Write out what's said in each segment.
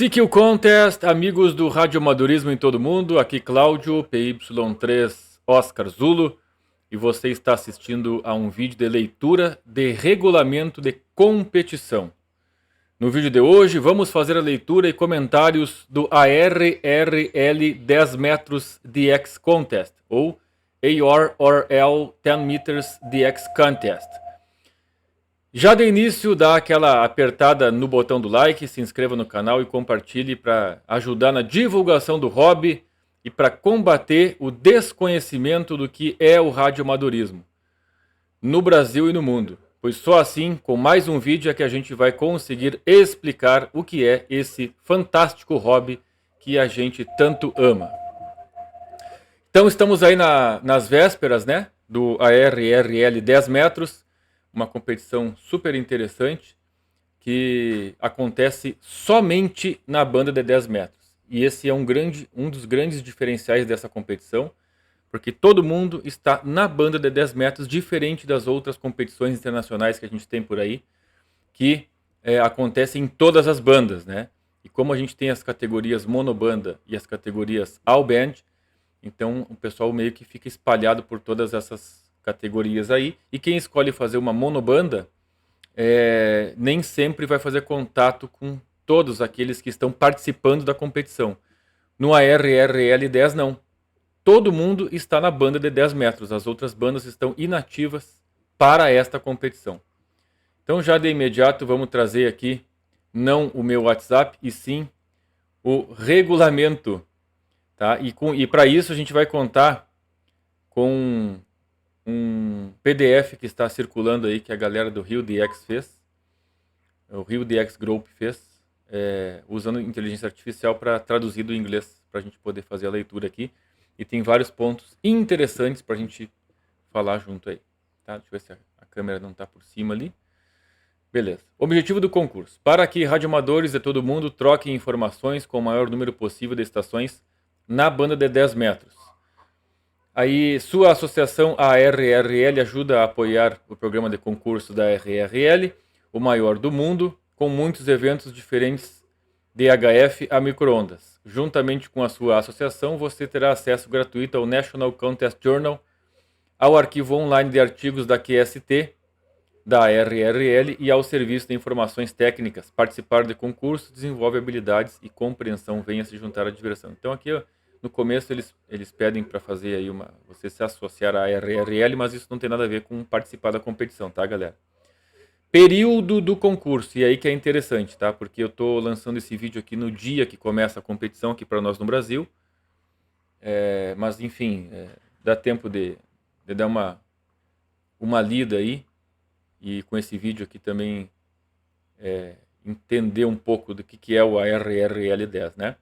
CQ Contest, amigos do Radioamadorismo em todo mundo, aqui Cláudio, PY3 Oscar Zulu, e você está assistindo a um vídeo de leitura de regulamento de competição. No vídeo de hoje vamos fazer a leitura e comentários do ARRL 10 metros DX Contest, ou ARRL 10 meters DX Contest. Já de início, dá aquela apertada no botão do like, se inscreva no canal e compartilhe para ajudar na divulgação do hobby e para combater o desconhecimento do que é o radioamadorismo no Brasil e no mundo. Pois só assim, com mais um vídeo, é que a gente vai conseguir explicar o que é esse fantástico hobby que a gente tanto ama. Então estamos aí nas vésperas, né, do ARRL 10 metros, uma competição super interessante que acontece somente na banda de 10 metros. E esse é um dos grandes diferenciais dessa competição, porque todo mundo está na banda de 10 metros, diferente das outras competições internacionais que a gente tem por aí, que acontecem em todas as bandas, né? E como a gente tem as categorias monobanda e as categorias all band, então o pessoal meio que fica espalhado por todas essas categorias aí, e quem escolhe fazer uma monobanda nem sempre vai fazer contato com todos aqueles que estão participando da competição. No ARRL 10 não. Todo mundo está na banda de 10 metros, as outras bandas estão inativas para esta competição. Então já de imediato vamos trazer aqui, não o meu WhatsApp, e sim o regulamento. Tá? E para isso a gente vai contar com um PDF que está circulando aí, que a galera do Rio DX fez, o Rio DX Group fez, usando inteligência artificial para traduzir do inglês, para a gente poder fazer a leitura aqui. E tem vários pontos interessantes para a gente falar junto aí. Tá? Deixa eu ver se a câmera não está por cima ali. Beleza. Objetivo do concurso: para que radioamadores de todo mundo troquem informações com o maior número possível de estações na banda de 10 metros. Aí, sua associação ARRL ajuda a apoiar o programa de concurso da ARRL, o maior do mundo, com muitos eventos diferentes de HF a microondas. Juntamente com a sua associação, você terá acesso gratuito ao National Contest Journal, ao arquivo online de artigos da QST, da ARRL e ao serviço de informações técnicas. Participar de concurso desenvolve habilidades e compreensão. Venha se juntar à diversão. Então aqui, no começo, eles pedem para fazer aí você se associar à ARRL, mas isso não tem nada a ver com participar da competição, tá, galera? Período do concurso, e aí que é interessante, tá? Porque eu estou lançando esse vídeo aqui no dia que começa a competição aqui para nós no Brasil. Mas, enfim, dá tempo de dar uma lida aí, e com esse vídeo aqui também entender um pouco do que é o ARRL 10, né?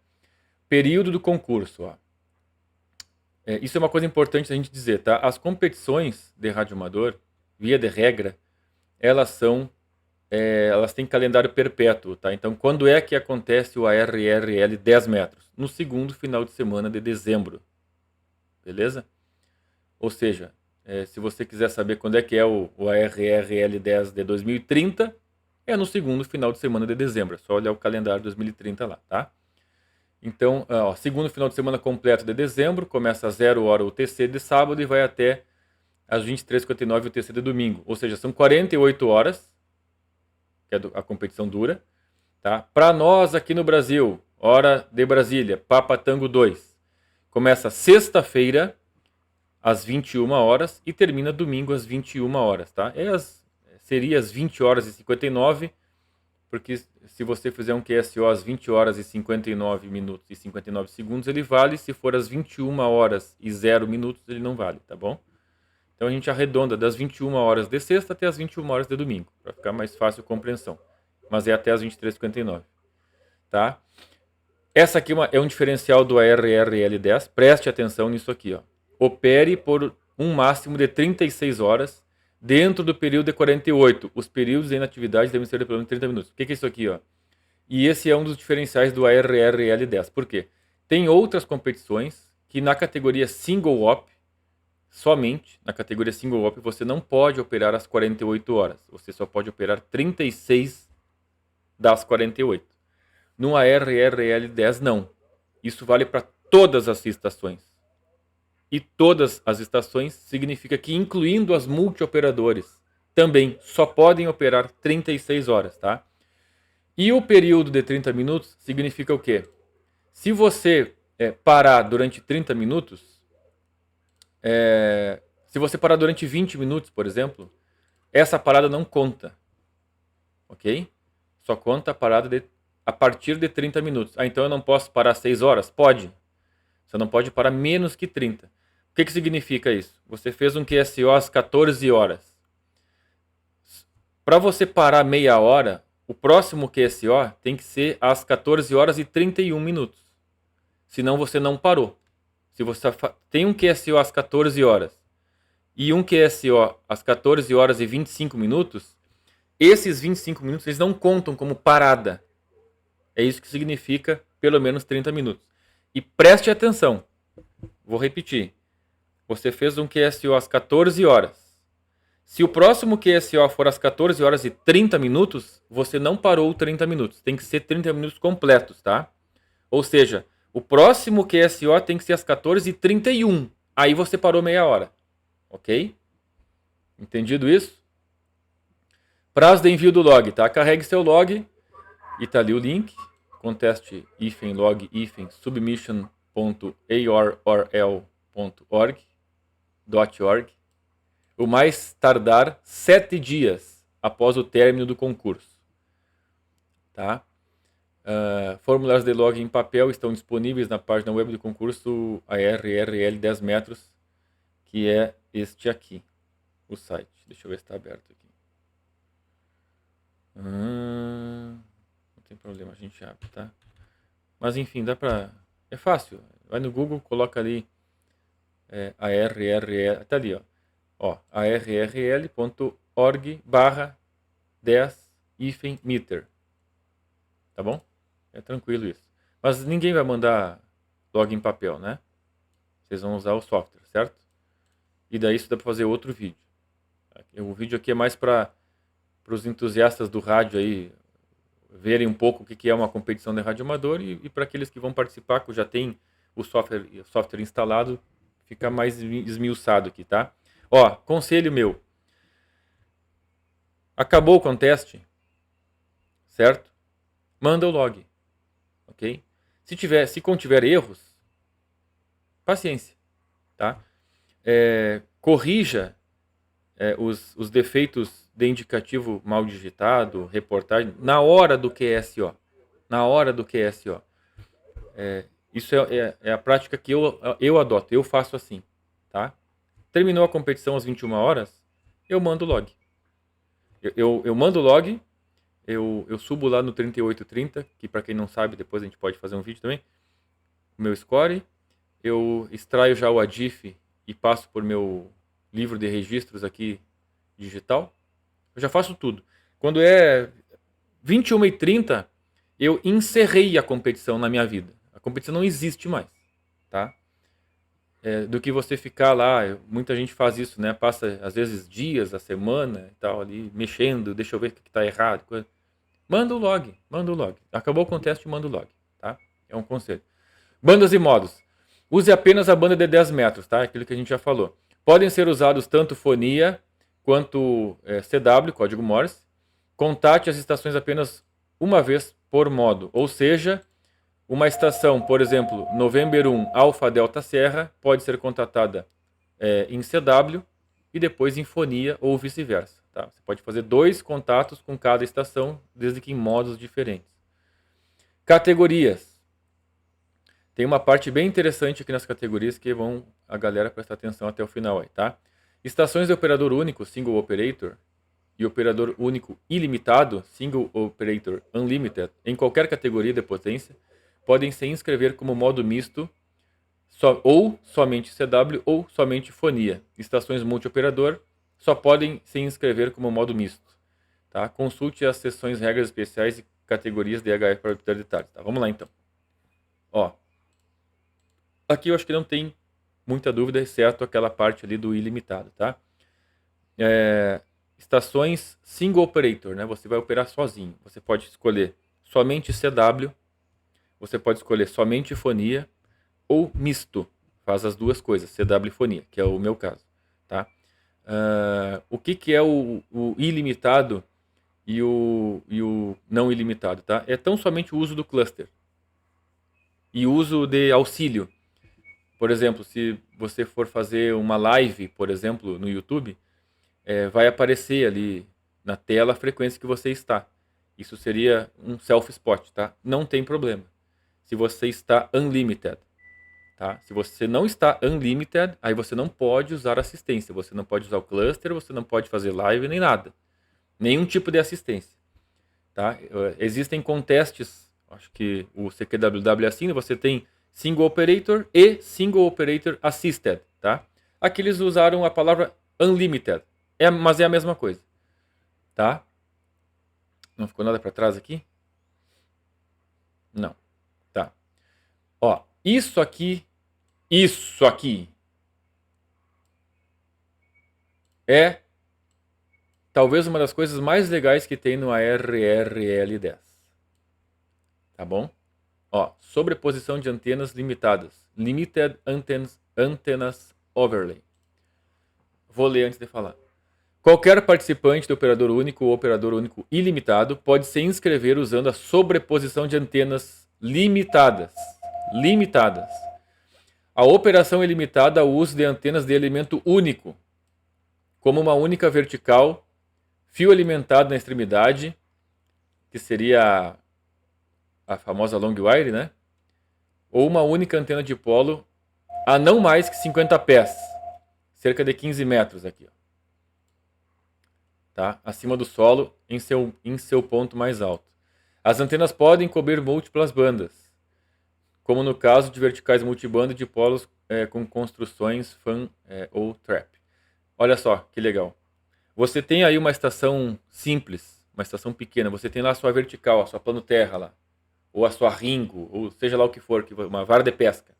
Período do concurso, ó. Isso é uma coisa importante a gente dizer, tá? As competições de radioamador, via de regra, elas têm calendário perpétuo, tá? Então, quando é que acontece o ARRL 10 metros? No segundo final de semana de dezembro, beleza? Ou seja, se você quiser saber quando é que é o ARRL 10 de 2030, é no segundo final de semana de dezembro. É só olhar o calendário 2030 lá, tá? Então, segundo final de semana completo de dezembro, começa às 0 hora o TC de sábado e vai até às 23h59 o TC de domingo. Ou seja, são 48 horas que a competição dura. Tá? Para nós aqui no Brasil, hora de Brasília, Papa Tango 2. Começa sexta-feira às 21 horas e termina domingo às 21 horas. Tá? Seria às 20 horas e 59, porque se você fizer um QSO às 20 horas e 59 minutos e 59 segundos, ele vale. Se for às 21 horas e 0 minutos, ele não vale, tá bom? Então a gente arredonda das 21 horas de sexta até as 21 horas de domingo, para ficar mais fácil a compreensão. Mas é até as 23h59, tá? Essa aqui é um diferencial do ARRL 10, preste atenção nisso aqui, ó. Opere por um máximo de 36 horas dentro do período de 48. Os períodos de inatividade devem ser de pelo menos 30 minutos. O que é isso aqui, ó? E esse é um dos diferenciais do ARRL 10. Por quê? Tem outras competições que na categoria Single Op, somente na categoria Single Op, você não pode operar às 48 horas. Você só pode operar 36 das 48. No ARRL10 não. Isso vale para todas as estações. E todas as estações significa que, incluindo as multioperadores, também só podem operar 36 horas, tá? E o período de 30 minutos significa o quê? Se você parar durante 30 minutos, se você parar durante 20 minutos, por exemplo, essa parada não conta, ok? Só conta a parada a partir de 30 minutos. Ah, então eu não posso parar 6 horas? Pode. Você não pode parar menos que 30. O que significa isso? Você fez um QSO às 14 horas. Para você parar meia hora, o próximo QSO tem que ser às 14 horas e 31 minutos. Senão você não parou. Se você tem um QSO às 14 horas e um QSO às 14 horas e 25 minutos, esses 25 minutos eles não contam como parada. É isso que significa pelo menos 30 minutos. E preste atenção. Vou repetir. Você fez um QSO às 14 horas. Se o próximo QSO for às 14 horas e 30 minutos, você não parou 30 minutos. Tem que ser 30 minutos completos, tá? Ou seja, o próximo QSO tem que ser às 14h31. Aí você parou meia hora. Ok? Entendido isso? Prazo de envio do log, tá? Carregue seu log e tá ali o link. Conteste log submission.arrl.org. O mais tardar 7 dias após o término do concurso. Tá? Formulários de log em papel estão disponíveis na página web do concurso ARRL 10 metros, que é este aqui, o site. Deixa eu ver se está aberto aqui. Não tem problema, a gente abre, tá? Mas enfim, dá pra... É fácil. Vai no Google, coloca ali ARRL, tá ali, ó, arrl.org/10-meter. Tá bom? É tranquilo isso. Mas ninguém vai mandar log em papel, né? Vocês vão usar o software, certo? E daí isso dá para fazer outro vídeo. O vídeo aqui é mais para os entusiastas do rádio aí verem um pouco o que é uma competição de rádio amador e para aqueles que vão participar, que já tem o software instalado, fica mais esmiuçado aqui, tá? Ó, conselho meu. Acabou o contest, certo? Manda o log, ok? Se contiver erros, paciência, tá? Corrija os defeitos de indicativo mal digitado, reportagem, na hora do QSO. Na hora do QSO. Isso é a prática que eu adoto, eu faço assim, tá? Terminou a competição às 21 horas, eu mando o log. Eu mando o log, eu subo lá no 3830, que para quem não sabe, depois a gente pode fazer um vídeo também, o meu score, eu extraio já o ADIF e passo por meu livro de registros aqui digital. Eu já faço tudo. Quando é 21h30, eu encerrei a competição na minha vida. A competição não existe mais, tá? Do que você ficar lá, muita gente faz isso, né? Passa às vezes dias, a semana e tal ali, mexendo, deixa eu ver o que está errado. Coisa. Manda o log. Acabou o contest, manda o log, tá? É um conselho. Bandas e modos. Use apenas a banda de 10 metros, tá? Aquilo que a gente já falou. Podem ser usados tanto fonia quanto CW, código Morse. Contate as estações apenas uma vez por modo. Ou seja, uma estação, por exemplo, November 1 Alpha Delta Serra, pode ser contatada em CW e depois em fonia ou vice-versa. Tá? Você pode fazer 2 contatos com cada estação, desde que em modos diferentes. Categorias. Tem uma parte bem interessante aqui nas categorias que vão a galera prestar atenção até o final aí, tá? Estações de operador único, Single Operator, e operador único ilimitado, Single Operator Unlimited, em qualquer categoria de potência, podem se inscrever como modo misto, ou somente CW ou somente fonia. Estações multioperador só podem se inscrever como modo misto. Tá? Consulte as seções regras especiais e categorias de HF para obter detalhes. Tá? Vamos lá então. Ó, aqui eu acho que não tem muita dúvida, exceto aquela parte ali do ilimitado, tá? Estações single operator, né? Você vai operar sozinho. Você pode escolher somente CW você pode escolher somente fonia ou misto. Faz as duas coisas, CW fonia, que é o meu caso. Tá? O que é o ilimitado e o não ilimitado? Tá? É tão somente o uso do cluster e uso de auxílio. Por exemplo, se você for fazer uma live, por exemplo, no YouTube, vai aparecer ali na tela a frequência que você está. Isso seria um self-spot, tá? Não tem problema. Se você está unlimited, tá? Se você não está unlimited, aí você não pode usar assistência. Você não pode usar o cluster, você não pode fazer live nem nada. Nenhum tipo de assistência, tá? Existem contestes, acho que o CQWW é assim, você tem Single Operator e Single Operator Assisted, tá? Aqui eles usaram a palavra unlimited, mas é a mesma coisa, tá? Não ficou nada para trás aqui? Não, tá. Ó, isso aqui é talvez uma das coisas mais legais que tem no ARRL10, tá bom? Ó, sobreposição de antenas limitadas, Limited Antennas Overlay. Vou ler antes de falar. Qualquer participante do operador único ou operador único ilimitado pode se inscrever usando a sobreposição de antenas limitadas. Limitadas. A operação é limitada ao uso de antenas de elemento único, como uma única vertical, fio alimentado na extremidade, que seria a famosa long wire, né? Ou uma única antena de polo a não mais que 50 pés, cerca de 15 metros aqui, ó. Tá? Acima do solo, em seu ponto mais alto. As antenas podem cobrir múltiplas bandas, como no caso de verticais multibanda de polos com construções fan ou trap. Olha só que legal. Você tem aí uma estação simples, uma estação pequena. Você tem lá a sua vertical, a sua plano terra lá, ou a sua ringo, ou seja lá o que for, uma vara de pesca.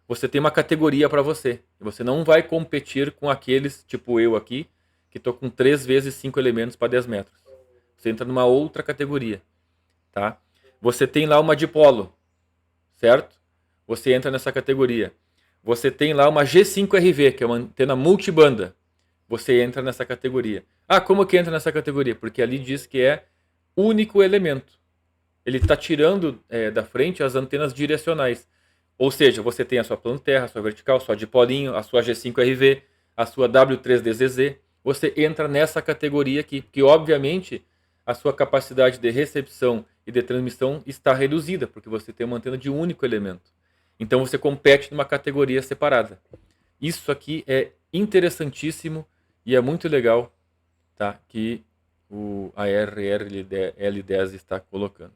Você tem uma categoria para você. E você não vai competir com aqueles, tipo eu aqui, que estou com 3 vezes 5 elementos para 10 metros. Você entra numa outra categoria. Tá? Você tem lá uma dipolo, certo? Você entra nessa categoria. Você tem lá uma G5RV, que é uma antena multibanda. Você entra nessa categoria. Ah, como que entra nessa categoria? Porque ali diz que é único elemento. Ele está tirando da frente as antenas direcionais. Ou seja, você tem a sua plano terra, a sua vertical, a sua dipolinho, a sua G5RV, a sua W3DZZ. Você entra nessa categoria aqui, porque obviamente a sua capacidade de recepção e de transmissão está reduzida, porque você tem uma antena de um único elemento. Então você compete numa categoria separada. Isso aqui é interessantíssimo e é muito legal, tá? Que o ARRL10 está colocando.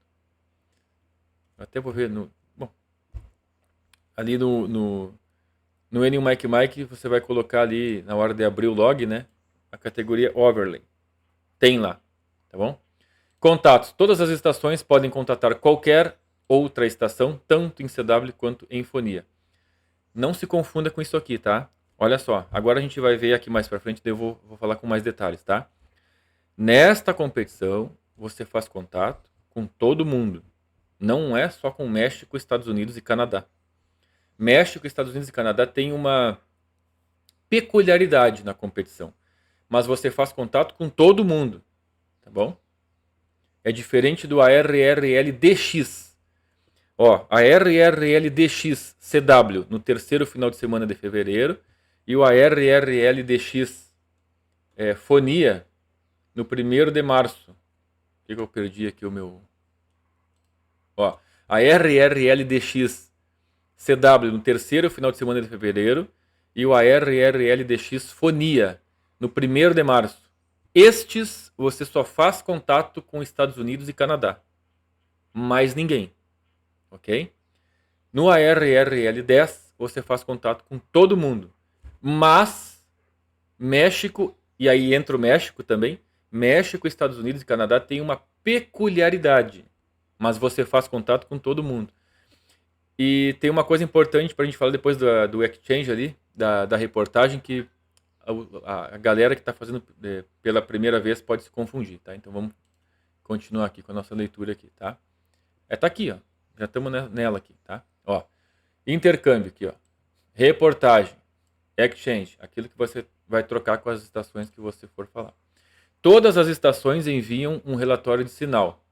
Até vou ver ali no NMicMic você vai colocar ali na hora de abrir o log, né? A categoria Overlay. Tem lá, tá bom? Contatos. Todas as estações podem contatar qualquer outra estação, tanto em CW quanto em fonia. Não se confunda com isso aqui, tá? Olha só, agora a gente vai ver aqui mais pra frente, daí eu vou falar com mais detalhes, tá? Nesta competição, você faz contato com todo mundo. Não é só com México, Estados Unidos e Canadá. México, Estados Unidos e Canadá têm uma peculiaridade na competição. Mas você faz contato com todo mundo, tá bom? É diferente do ARRL-DX. Ó, a ARRL-DX CW no terceiro final de semana de fevereiro e o ARRL-DX Fonia no 1º de março. O que eu perdi aqui o meu... Ó, a ARRL-DX CW no terceiro final de semana de fevereiro e o ARRL-DX Fonia no 1º de março. Estes você só faz contato com Estados Unidos e Canadá. Mais ninguém. Ok? No ARRL10 você faz contato com todo mundo. Mas México, e aí entra o México também, México, Estados Unidos e Canadá tem uma peculiaridade. Mas você faz contato com todo mundo. E tem uma coisa importante para a gente falar depois do exchange ali, da reportagem, que a galera que está fazendo pela primeira vez pode se confundir, tá? Então vamos continuar aqui com a nossa leitura aqui, tá? Tá aqui, ó. Já estamos nela aqui, tá? Ó, intercâmbio aqui, ó. Reportagem, exchange, aquilo que você vai trocar com as estações que você for falar. Todas as estações enviam um relatório de sinal,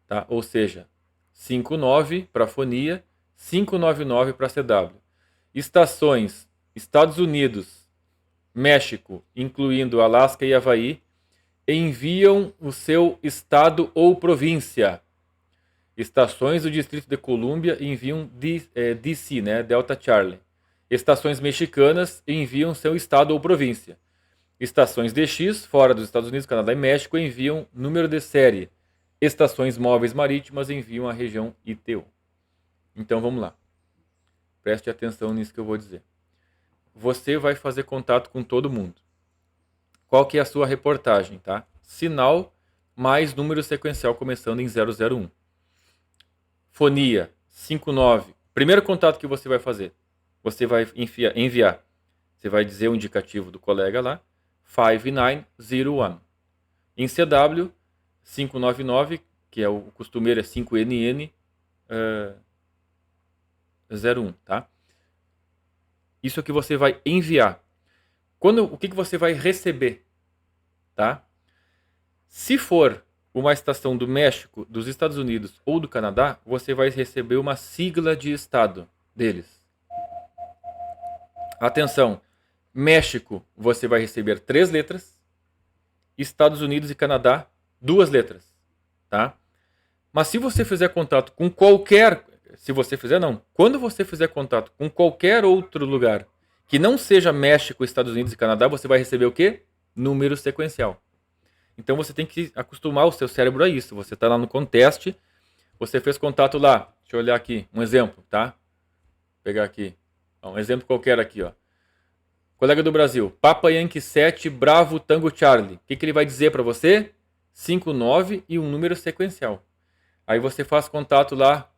tá? Ou seja, 59 para fonia, 599 para CW. Estações Estados Unidos, México, incluindo Alasca e Havaí, enviam o seu estado ou província. Estações do Distrito de Colômbia enviam DC, né, Delta Charlie. Estações mexicanas enviam seu estado ou província. Estações DX, fora dos Estados Unidos, Canadá e México, enviam número de série. Estações móveis marítimas enviam a região ITU. Então vamos lá. Preste atenção nisso que eu vou dizer. Você vai fazer contato com todo mundo. Qual que é a sua reportagem, tá? Sinal mais número sequencial começando em 001. Fonia 59. Primeiro contato que você vai fazer. Você vai enviar. Você vai dizer o indicativo do colega lá. 5901. Em CW, 599, que é o costumeiro, é 5NN 01, tá? Isso é que você vai enviar. O que você vai receber, tá? Se for uma estação do México, dos Estados Unidos ou do Canadá, você vai receber uma sigla de estado deles. Atenção, México você vai receber 3 letras, Estados Unidos e Canadá 2 letras, tá? Mas se você fizer contato com qualquer, quando você fizer contato com qualquer outro lugar que não seja México, Estados Unidos e Canadá, você vai receber o quê? Número sequencial. Então você tem que acostumar o seu cérebro a isso. Você está lá no contest, você fez contato lá. Deixa eu olhar aqui, um exemplo, tá? Vou pegar aqui. Um exemplo qualquer aqui, ó. Colega do Brasil, Papa Yankee 7, Bravo Tango Charlie. O que ele vai dizer para você? 59 e um número sequencial. Aí você faz contato lá.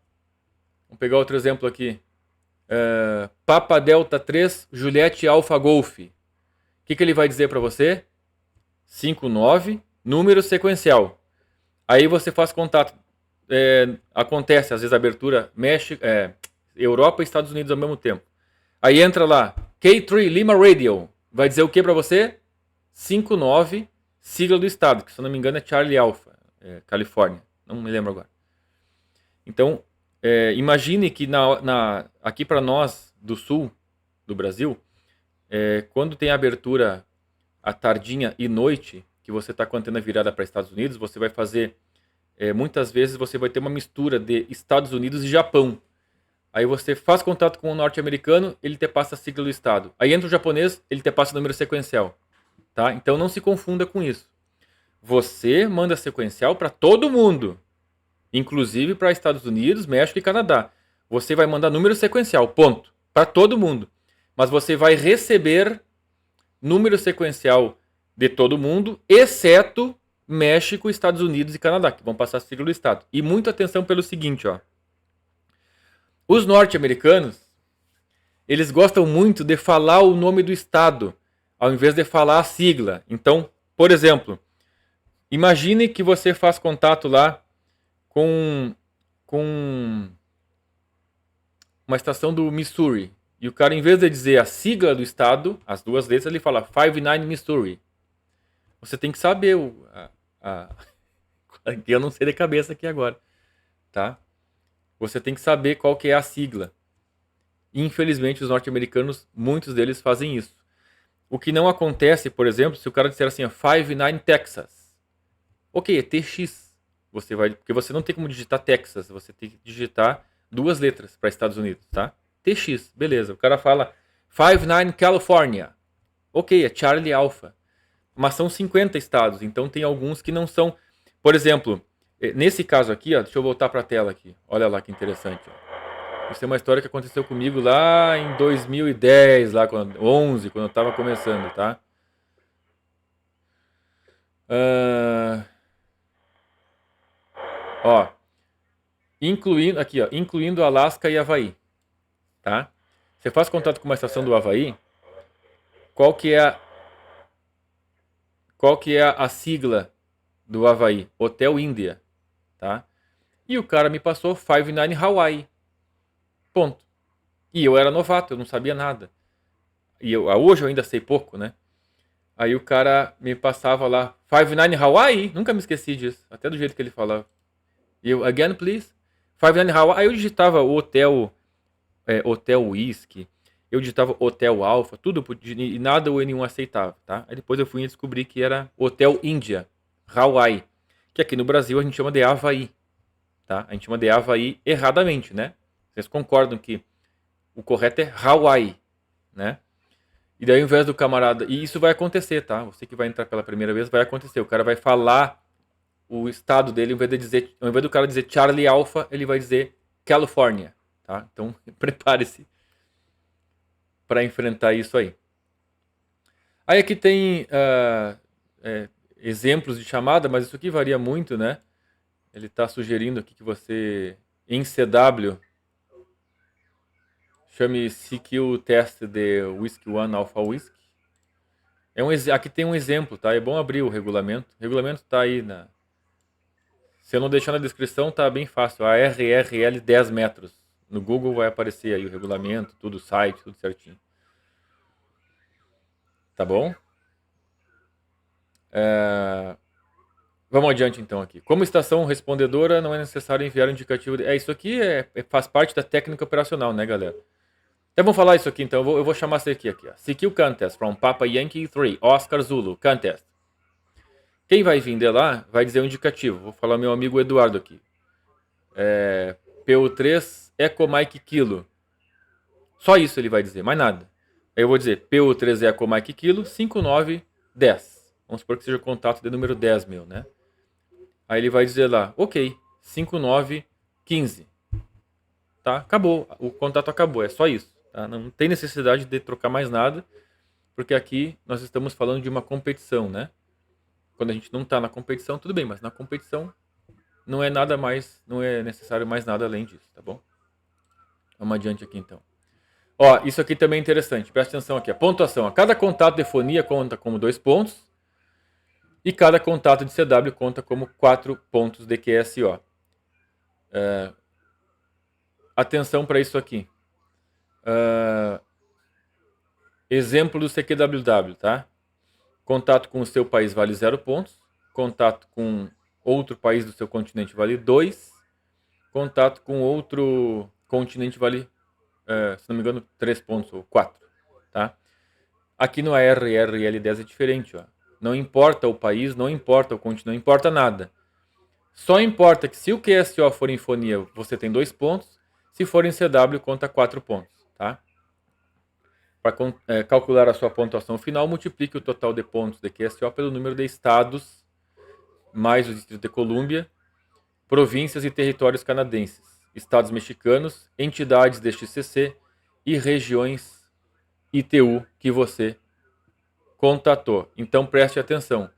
Vamos pegar outro exemplo aqui. Papa Delta 3, Juliette Alpha Golf. O que ele vai dizer para você? 59, número sequencial. Aí você faz contato. Acontece, às vezes, a abertura México, Europa e Estados Unidos ao mesmo tempo. Aí entra lá, K3 Lima Radio. Vai dizer o que para você? 59, sigla do estado, que se eu não me engano é Charlie Alpha, Califórnia. Não me lembro agora. Então, imagine que aqui para nós do sul do Brasil, quando tem a abertura à tardinha e noite, que você está com a antena virada para Estados Unidos, você vai fazer, muitas vezes você vai ter uma mistura de Estados Unidos e Japão. Aí você faz contato com o norte-americano, ele te passa a sigla do estado. Aí entra o japonês, ele te passa o número sequencial. Tá? Então não se confunda com isso. Você manda sequencial para todo mundo, inclusive para Estados Unidos, México e Canadá. Você vai mandar número sequencial, ponto. Para todo mundo. Mas você vai receber número sequencial de todo mundo, exceto México, Estados Unidos e Canadá, que vão passar a sigla do estado. E muita atenção pelo seguinte, ó. Os norte-americanos, eles gostam muito de falar o nome do estado, ao invés de falar a sigla. Então, por exemplo, imagine que você faz contato lá com uma estação do Missouri. E o cara, em vez de dizer a sigla do estado, as 2 letras, ele fala 59 Missouri. Você tem que saber eu não sei de cabeça aqui agora, tá? Você tem que saber qual que é a sigla. Infelizmente, os norte-americanos, muitos deles fazem isso. O que não acontece, por exemplo, se o cara disser assim, 59 Texas. Ok, é TX. Porque você não tem como digitar Texas, você tem que digitar 2 letras para Estados Unidos, tá? TX, beleza. O cara fala 59 California. Ok, é Charlie Alpha. Mas são 50 estados, então tem alguns que não são. Por exemplo, nesse caso aqui, ó, deixa eu voltar para a tela aqui. Olha lá que interessante. Ó. Isso é uma história que aconteceu comigo lá em 2010, lá quando 11, quando eu estava começando, tá? Ó, incluindo Alasca e Havaí, tá? Você faz contato com uma estação do Havaí, qual que é a sigla do Havaí? Hotel Índia, tá? E o cara me passou 59 Hawaii. Ponto. E eu era novato, eu não sabia nada. E hoje eu ainda sei pouco, né? Aí o cara me passava lá, 59 Hawaii, nunca me esqueci disso, até do jeito que ele falava. E eu, again, please. 59 Hawaii. Aí eu digitava Hotel Whisky, eu digitava Hotel Alpha, tudo, e nada o N1 aceitava, tá? Aí depois eu fui descobrir que era Hotel Índia, Hawaii, que aqui no Brasil a gente chama de Havaí, tá? A gente chama de Havaí erradamente, né? Vocês concordam que o correto é Hawaii, né? E daí, ao invés do camarada. E isso vai acontecer, tá? Você que vai entrar pela primeira vez, vai acontecer. O cara vai falar o estado dele, ao invés do cara dizer Charlie Alpha, ele vai dizer California, tá? Então, prepare-se para enfrentar isso aí. Aí aqui tem exemplos de chamada, mas isso aqui varia muito, né? Ele está sugerindo aqui que você, em CW, chame CQ Test de Whisky One Alpha Whisky. Aqui tem um exemplo, tá? É bom abrir o regulamento. O regulamento está aí na... Se eu não deixar na descrição, tá bem fácil. A RRL 10 metros. No Google vai aparecer aí o regulamento, tudo, o site, tudo certinho. Tá bom? Vamos adiante então aqui. Como estação respondedora, não é necessário enviar um indicativo. Isso aqui faz parte da técnica operacional, né, galera? Então vamos falar isso aqui então. Eu vou chamar isso aqui, ó. CQ Contest from Papa Yankee 3, Oscar Zulu, Contest. Quem vai vir de lá vai dizer o indicativo. Vou falar meu amigo Eduardo aqui. PU3 Eco Mike Kilo. Só isso ele vai dizer, mais nada. Aí eu vou dizer PU3 Eco Mike Kilo 5910. Vamos supor que seja o contato de número 10 meu, né? Aí ele vai dizer lá, ok, 5915. Tá? Acabou, o contato acabou, é só isso. Tá? Não tem necessidade de trocar mais nada, porque aqui nós estamos falando de uma competição, né? Quando a gente não está na competição, tudo bem, mas na competição não é nada mais, não é necessário mais nada além disso, tá bom? Vamos adiante aqui então. Ó, isso aqui também é interessante, presta atenção aqui. A pontuação, cada contato de fonia conta como 2 pontos e cada contato de CW conta como 4 pontos de QSO. Atenção para isso aqui. Exemplo do CQWW, tá? Contato com o seu país vale 0 pontos. Contato com outro país do seu continente vale 2. Contato com outro continente vale, se não me engano, 3 pontos ou 4. Tá? Aqui no ARRL10 é diferente. Ó. Não importa o país, não importa o continente, não importa nada. Só importa que se o QSO for em fonia, você tem 2 pontos. Se for em CW, conta 4 pontos. Tá? Para calcular a sua pontuação final, multiplique o total de pontos de QSO pelo número de estados, mais o Distrito de Colômbia, províncias e territórios canadenses, estados mexicanos, entidades de XCC e regiões ITU que você contatou. Então preste atenção.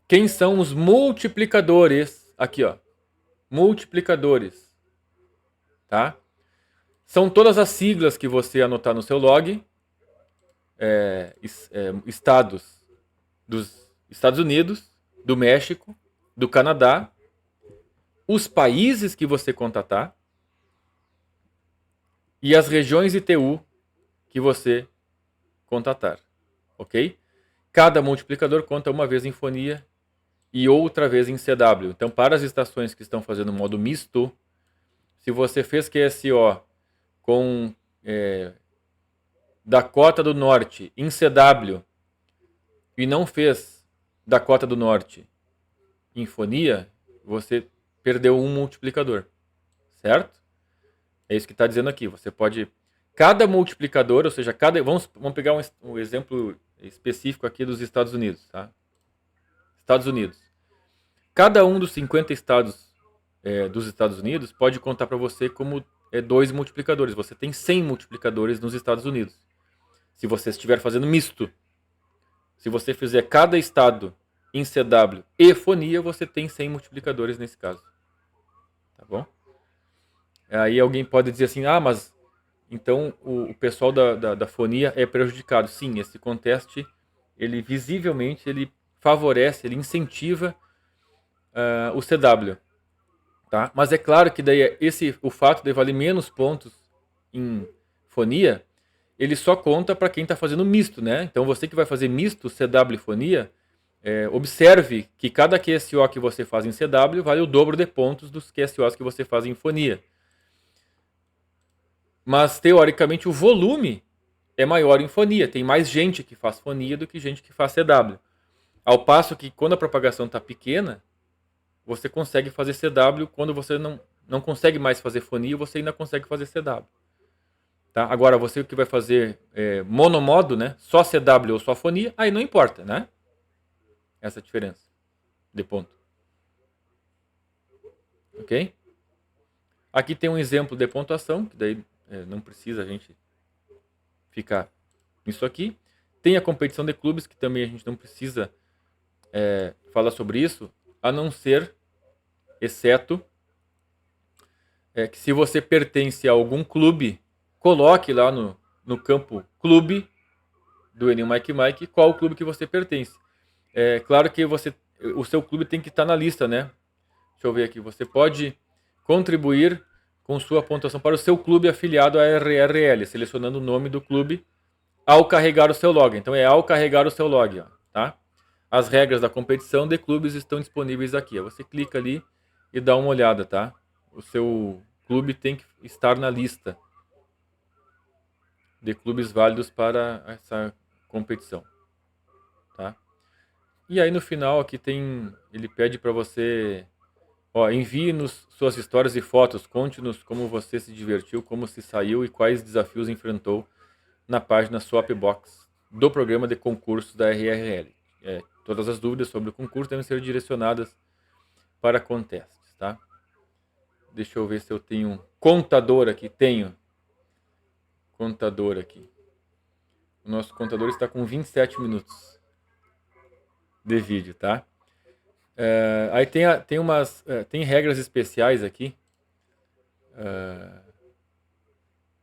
Quem são os multiplicadores? Aqui, ó. Multiplicadores. Tá? São todas as siglas que você anotar no seu log. Estados dos Estados Unidos, do México, do Canadá, os países que você contatar e as regiões ITU que você contatar, ok? Cada multiplicador conta uma vez em fonia e outra vez em CW. Então, para as estações que estão fazendo modo misto, se você fez QSO com Dakota do Norte em CW e não fez Dakota do Norte em fonia, você perdeu um multiplicador, certo? É isso que está dizendo aqui. Você pode... Cada multiplicador, ou seja, vamos pegar um exemplo específico aqui dos Estados Unidos. Tá? Estados Unidos. Cada um dos 50 estados dos Estados Unidos pode contar para você como 2 multiplicadores. Você tem 100 multiplicadores nos Estados Unidos. Se você estiver fazendo misto. Se você fizer cada estado em CW e fonia, você tem 100 multiplicadores nesse caso. Tá bom? Aí alguém pode dizer assim, mas então o pessoal da fonia é prejudicado. Sim, esse contest, ele visivelmente, ele favorece, ele incentiva o CW. tá? Mas é claro que daí o fato de valer menos pontos em fonia, ele só conta para quem está fazendo misto, né? Então você que vai fazer misto CW e fonia, observe que cada QSO que você faz em CW vale o dobro de pontos dos QSOs que você faz em fonia. Mas teoricamente o volume é maior em fonia, tem mais gente que faz fonia do que gente que faz CW. Ao passo que quando a propagação está pequena, você consegue fazer CW, quando você não consegue mais fazer fonia, você ainda consegue fazer CW. Tá? Agora, você que vai fazer monomodo, né? Só CW ou só fonia, aí não importa, né? Essa diferença de ponto. Ok? Aqui tem um exemplo de pontuação, que daí não precisa a gente ficar nisso aqui. Tem a competição de clubes, que também a gente não precisa falar sobre isso, a não ser, exceto, que se você pertence a algum clube, coloque lá no campo clube do Enil Mike Mike qual o clube que você pertence. É claro que o seu clube tem que estar na lista, né? Deixa eu ver aqui. Você pode contribuir com sua pontuação para o seu clube afiliado à RRL, selecionando o nome do clube ao carregar o seu log. Então é ao carregar o seu log, ó, tá? As regras da competição de clubes estão disponíveis aqui. Ó. Você clica ali e dá uma olhada, tá? O seu clube tem que estar na lista de clubes válidos para essa competição, tá? E aí no final aqui ele pede para você, envie-nos suas histórias e fotos, conte-nos como você se divertiu, como se saiu e quais desafios enfrentou na página Swapbox do programa de concursos da RRL. Todas as dúvidas sobre o concurso devem ser direcionadas para contestes, tá? Deixa eu ver se eu tenho um contador aqui. Tenho contador aqui. O nosso contador está com 27 minutos de vídeo, tá? Aí tem regras especiais aqui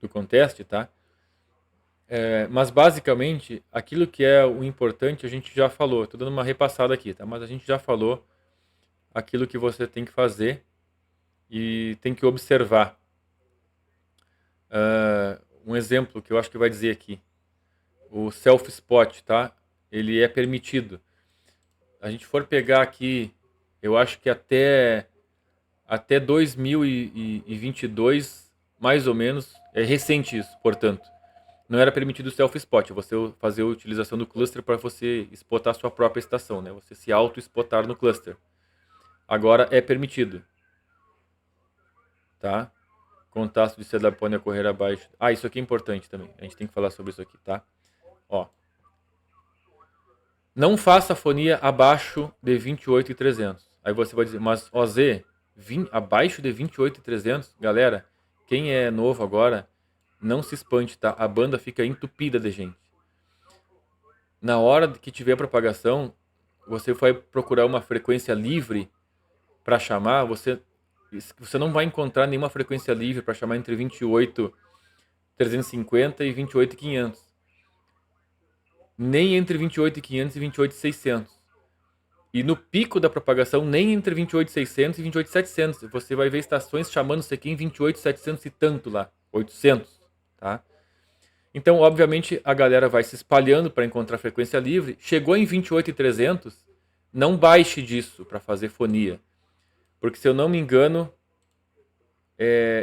do conteste, tá? Mas basicamente, aquilo que é o importante a gente já falou. Estou dando uma repassada aqui, tá? Mas a gente já falou aquilo que você tem que fazer e tem que observar. Um exemplo que eu acho que vai dizer aqui. O self-spot, tá? Ele é permitido. A gente for pegar aqui, eu acho que até 2022, mais ou menos, é recente isso, portanto. Não era permitido o self-spot, você fazer a utilização do cluster para você spotar sua própria estação, né? Você se auto-spotar no cluster. Agora é permitido. Tá? Contato de CW pode ocorrer abaixo. Isso aqui é importante também. A gente tem que falar sobre isso aqui, tá? Ó. Não faça fonia abaixo de 28.300. Aí você vai dizer, mas OZ, abaixo de 28.300? Galera, quem é novo agora, não se espante, tá? A banda fica entupida de gente. Na hora que tiver propagação, você vai procurar uma frequência livre para chamar, você não vai encontrar nenhuma frequência livre para chamar entre 28.350 e 28.500. Nem entre 28.500 e 28.600. E no pico da propagação, nem entre 28.600 e 28.700. Você vai ver estações chamando isso aqui em 28.700 e tanto lá, 800, tá? Então, obviamente, a galera vai se espalhando para encontrar frequência livre. Chegou em 28.300, não baixe disso para fazer fonia. Porque, se eu não me engano,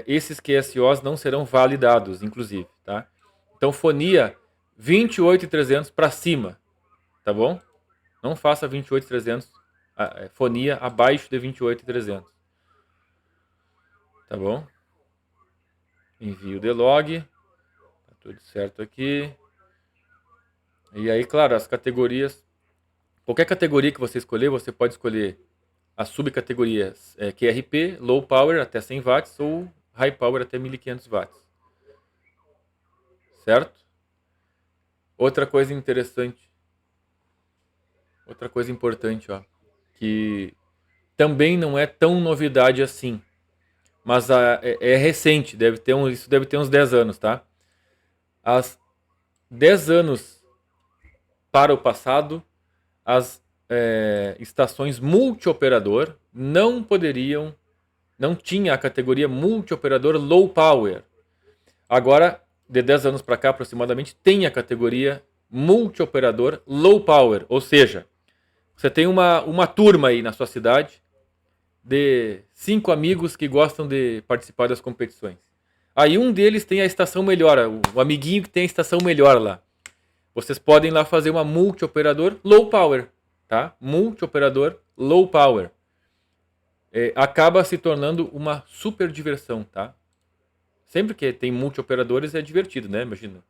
esses QSOs não serão validados, inclusive, tá? Então, fonia 28.300 para cima, tá bom? Não faça 28.300, fonia abaixo de 28.300. Tá bom? Envio de log. Tá tudo certo aqui. E aí, claro, as categorias. Qualquer categoria que você escolher, você pode escolher as subcategorias QRP, Low Power até 100 watts ou High Power até 1.500 watts. Certo? Outra coisa interessante. Outra coisa importante, ó, que também não é tão novidade assim, mas é recente, isso deve ter uns 10 anos, tá? Há 10 anos para o passado, as estações multioperador não poderiam não tinha a categoria multioperador low power. Agora, de 10 anos para cá aproximadamente, tem a categoria multioperador low power. Ou seja, você tem uma turma aí na sua cidade de 5 amigos que gostam de participar das competições. Aí um deles tem a estação melhor, o amiguinho que tem a estação melhor lá. Vocês podem lá fazer uma multioperador low power, tá? Multioperador low power. Acaba se tornando uma super diversão, tá? Sempre que tem multioperadores é divertido, né? Imagina.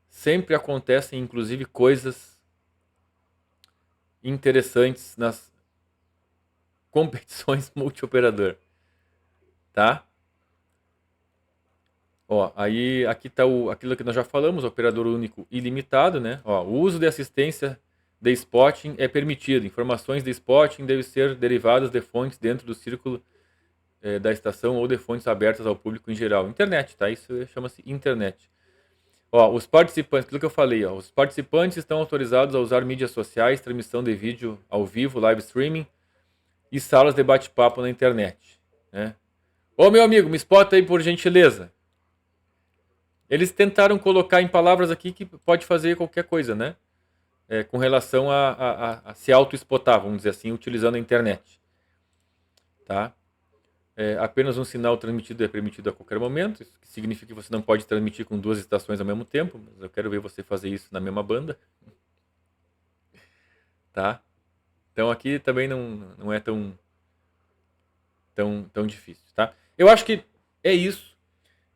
Sempre acontecem, inclusive, coisas interessantes nas competições multioperador, tá? Ó, aí aqui está aquilo que nós já falamos, operador único ilimitado, né? Ó, o uso de assistência de spotting é permitido. Informações de spotting devem ser derivadas de fontes dentro do círculo da estação ou de fontes abertas ao público em geral. Internet, tá? Isso chama-se internet. Ó, os participantes, aquilo que eu falei, ó, os participantes estão autorizados a usar mídias sociais, transmissão de vídeo ao vivo, live streaming e salas de bate-papo na internet, né? Ô, meu amigo, me spota aí por gentileza. Eles tentaram colocar em palavras aqui que pode fazer qualquer coisa, né? Com relação a se auto-spotar, vamos dizer assim, utilizando a internet. Tá? Apenas um sinal transmitido é permitido a qualquer momento. Isso significa que você não pode transmitir com 2 estações ao mesmo tempo. Mas eu quero ver você fazer isso na mesma banda. Tá? Então aqui também não é tão difícil. Tá? Eu acho que é isso.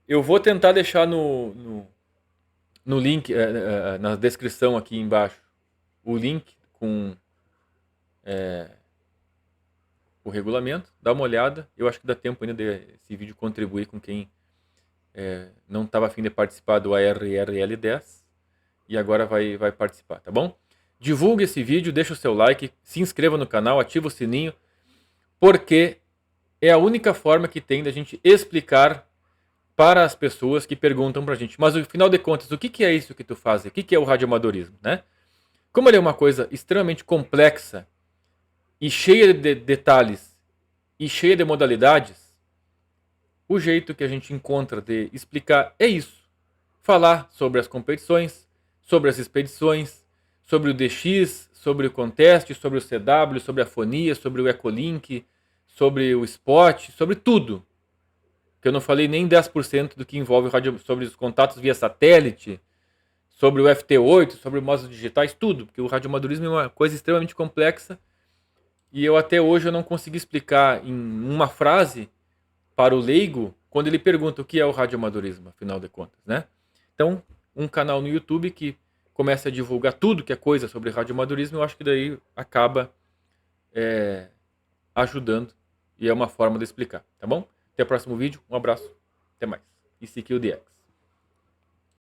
Eu vou tentar deixar no link, na descrição aqui embaixo, o link com o regulamento. Dá uma olhada. Eu acho que dá tempo ainda desse vídeo contribuir com quem não estava a fim de participar do ARRL 10 e agora vai participar, tá bom? Divulgue esse vídeo, deixa o seu like, se inscreva no canal, ativa o sininho, porque é a única forma que tem da gente explicar para as pessoas que perguntam pra gente, mas no final de contas, o que é isso que tu faz? O que é o radioamadorismo, né? Como ele é uma coisa extremamente complexa e cheia de detalhes e cheia de modalidades, o jeito que a gente encontra de explicar é isso. Falar sobre as competições, sobre as expedições, sobre o DX, sobre o contest, sobre o CW, sobre a fonia, sobre o Ecolink, sobre o Spot, sobre tudo. Que eu não falei nem 10% do que envolve sobre os contatos via satélite, sobre o FT8, sobre modos digitais, tudo. Porque o radioamadorismo é uma coisa extremamente complexa e eu até hoje eu não consegui explicar em uma frase para o leigo quando ele pergunta o que é o radioamadorismo, afinal de contas, né? Então, um canal no YouTube que começa a divulgar tudo que é coisa sobre radioamadorismo, eu acho que daí acaba ajudando e é uma forma de explicar, tá bom? Até o próximo vídeo, um abraço, até mais. E CQDX.